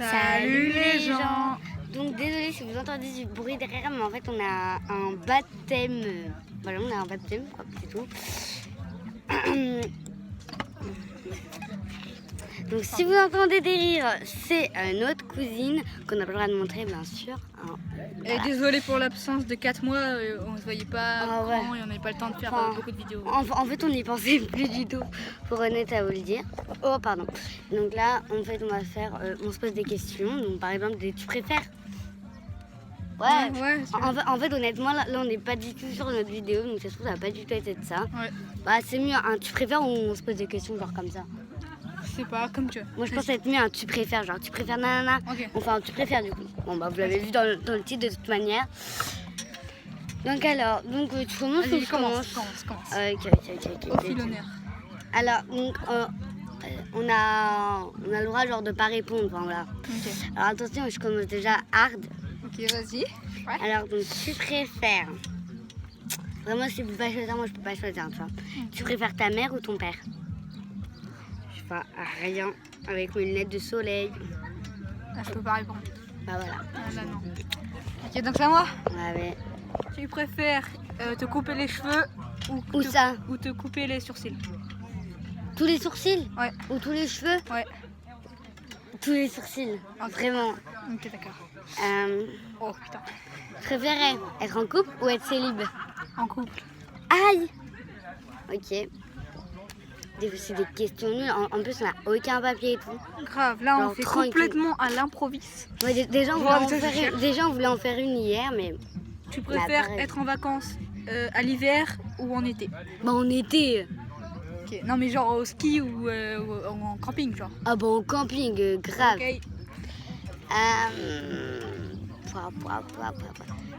Salut les gens. Donc désolé si vous entendez du bruit derrière, mais en fait on a un baptême. Voilà, on a un baptême, quoi, c'est tout. Donc si vous entendez des rires, c'est notre cousine qu'on n'a pas le droit de montrer bien sûr. Hein. Et désolé pour l'absence de 4 mois, on se voyait pas grand et on n'avait pas le temps de faire beaucoup de vidéos. En fait on n'y pensait plus du tout, pour honnête à vous le dire. Oh pardon. Donc là en fait on va faire, on se pose des questions. Donc par exemple tu préfères. Ouais. En fait honnêtement là on n'est pas du tout sur notre vidéo, donc ça se trouve ça va pas du tout être ça. Ouais. Bah c'est mieux un tu préfères ou on se pose des questions genre comme ça. Je sais pas, comme tu veux. Moi je pense être mieux un tu préfères, genre tu préfères nanana. Ok. On fait un tu préfères du coup. Bon bah vous l'avez vu dans le titre de toute manière. Donc alors, tu commences ou je commence? Commence. Ok. Au fil d'honneur. Alors donc on a le droit genre de pas répondre, enfin voilà. Ok. Alors attention, je commence déjà hard. Ok, vas-y. Ouais. Alors donc tu préfères. Vraiment si vous pouvez pas choisir, moi je peux pas choisir, tu vois. Tu préfères ta mère ou ton père? Je sais pas, rien. Avec mes lunettes de soleil. Là, je peux pas répondre. Bah voilà. Ah, là, non. Ok, donc c'est à moi. Ouais. Tu préfères te couper les cheveux Ou ça? ou te couper les sourcils? Tous les sourcils? Ouais. Ou tous les cheveux? Ouais. Tous les sourcils. Ok. Vraiment. Ok, d'accord. Oh putain. Tu préférais être en couple ou être célib? En couple. Aïe! Ok. C'est des questions nulles. En plus, on n'a aucun papier et tout. Grave, là genre, on fait tranquille. Complètement à l'improviste. Ouais, déjà, on voulait en faire une hier, mais... Tu préfères être en vacances à l'hiver ou en été? Bah, en été. Ok. Non mais genre au ski ou en camping genre. Ah bah, en camping, grave. Ok.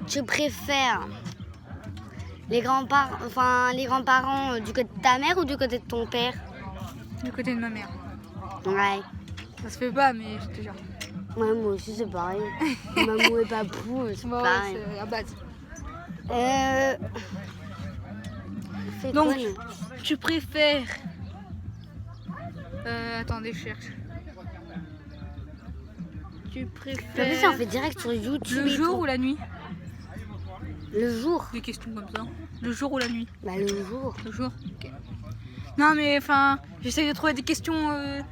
Tu préfères les grands-parents du côté de ta mère ou du côté de ton père? Du côté de ma mère. Ouais. Ça se fait pas mais je te jure. Ouais, moi aussi c'est pareil. Maman et papou, c'est pareil. C'est la base. Donc, tu préfères... attendez, je cherche. Tu préfères... ça on fait direct sur YouTube. Le jour ou la nuit? Le jour. Des questions comme ça. Le jour ou la nuit? Bah le jour. Le jour. Ok. Non mais enfin, j'essaie de trouver des questions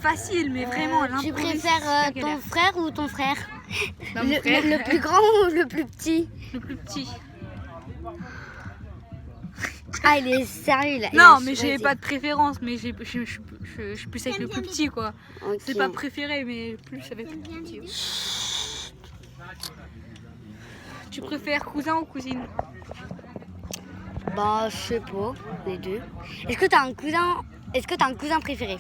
faciles, mais vraiment à Tu l'improviste. préfères ton frère ou ton frère? Bah, mon frère. Le plus grand ou le plus petit? Le plus petit. Ah, il est sérieux là. Non, mais j'ai pas de préférence, mais je suis plus avec le plus petit quoi. Okay. C'est pas préféré, mais plus avec le plus petit. Tu préfères cousin ou cousine? Bah, je sais pas, les deux. Est-ce que t'as un cousin préféré?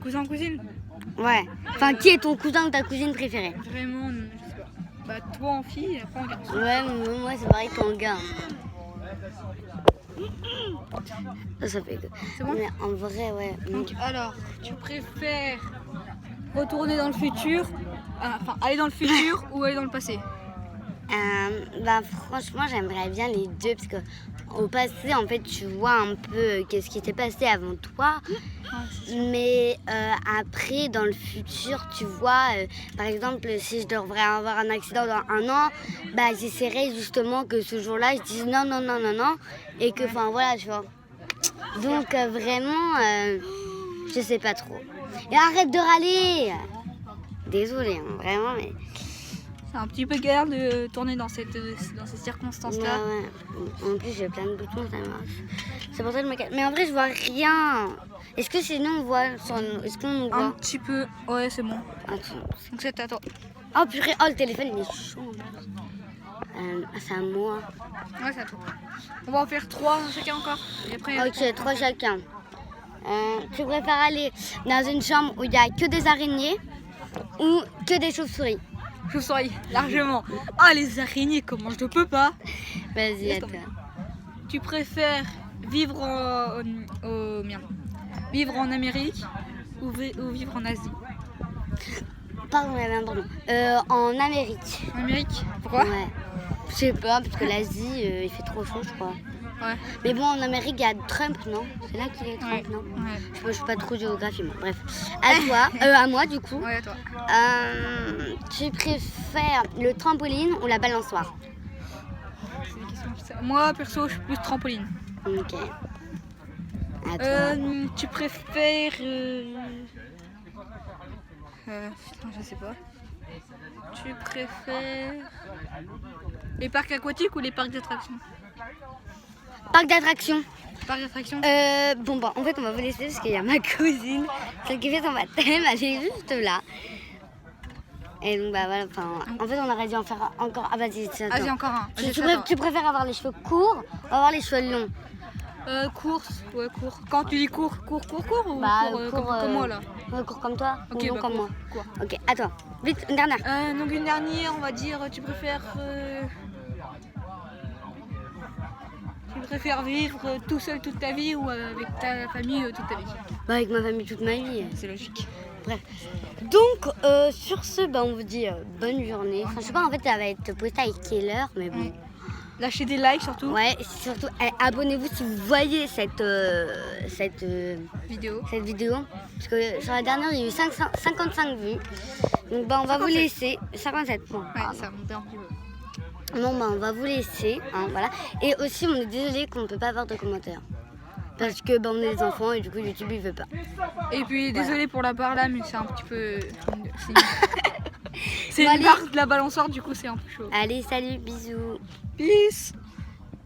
Cousin ou cousine? Ouais. Enfin, qui est ton cousin ou ta cousine préférée? Vraiment, je sais pas. Bah, toi en fille et après en garçon. Ouais, mais moi c'est pareil qu'en gars. Ça fait que... C'est bon? Mais en vrai, ouais. Donc, alors, tu préfères retourner dans le futur, enfin aller dans le futur ou aller dans le passé? Bah franchement j'aimerais bien les deux parce que au passé en fait tu vois un peu qu'est-ce qui s'est passé avant toi, mais après dans le futur tu vois par exemple si je devrais avoir un accident dans 1 an, bah j'essaierai justement que ce jour-là je dise non et que enfin voilà tu vois. Donc vraiment je sais pas trop. Et arrête de râler. Désolée hein, vraiment mais... C'est un petit peu galère de tourner dans ces circonstances-là. Ouais. En plus, j'ai plein de boutons, ça marche. C'est pour ça que je me cache. Mais en vrai, je vois rien. Est-ce que sinon on voit sur nous? Est-ce qu'on nous voit? Un petit peu. Ouais, c'est bon. Attends. Donc c'est à toi. Oh purée, oh le téléphone il est chaud. C'est à moi. Ouais, c'est à toi. On va en faire 3 chacun encore. Et après, Ok, 3 chacun. Tu préfères aller dans une chambre où il n'y a que des araignées ou que des chauves-souris? Chauve-souris, largement. Ah, les araignées, comment je ne peux pas? Vas-y, à toi. Tu préfères vivre vivre en Amérique ou vivre en Asie? Pardon. En Amérique. En Amérique? Pourquoi? Ouais. Je sais pas, parce que l'Asie, il fait trop chaud, je crois. Ouais. Mais bon, en Amérique, il y a Trump, non? C'est là qu'il est Trump, Ouais. non? Ouais. Je suis pas trop géographie, moi. Bref. À toi, à moi, du coup. Ouais, toi. Tu préfères le trampoline ou la balançoire? C'est des questions. Moi, perso, je suis plus trampoline. Ok. À toi. Tu préfères. Putain, je sais pas. Tu préfères. Les parcs aquatiques ou les parcs d'attractions? Parc d'attractions. Parcs d'attractions. Bon, bah, en fait, on va vous laisser parce qu'il y a ma cousine, celle qui fait son baptême, elle est juste là. Et donc, bah voilà, enfin, en fait, on aurait dû en faire encore. Ah, vas-y, Vas-y, attends. encore un. Tu préfères avoir les cheveux courts ou avoir les cheveux longs? Course, ouais, court. Quand tu dis court ou court Bah, comme moi là? Court comme toi Ok, ou long bah, comme moi? court. Ok, à toi. Vite, une dernière. Donc une dernière, on va dire, tu préfères vivre tout seul toute ta vie ou avec ta famille toute ta vie? Bah, avec ma famille toute ma vie. C'est logique. Bref. Donc, sur ce, bah, on vous dit bonne journée. Enfin, je sais pas, en fait, ça va être posté avec quelle heure, mais bon. Lâchez des likes surtout. Ouais, surtout, abonnez-vous si vous voyez cette Vidéo. Parce que sur la dernière, il y a eu 55 vues. Donc, bah, on va vous laisser. 57 points. Ouais, ça monte un petit peu. Non, bah, on va vous laisser. Hein, voilà. Et aussi, on est désolé qu'on ne peut pas avoir de commentaires. Parce que bah, on est des enfants et du coup, YouTube, il veut pas. Et puis, désolé pour la barre là, mais c'est un petit peu. C'est Bon, une allez. barre de la balançoire, du coup, c'est un peu chaud. Allez, salut, bisous. Peace!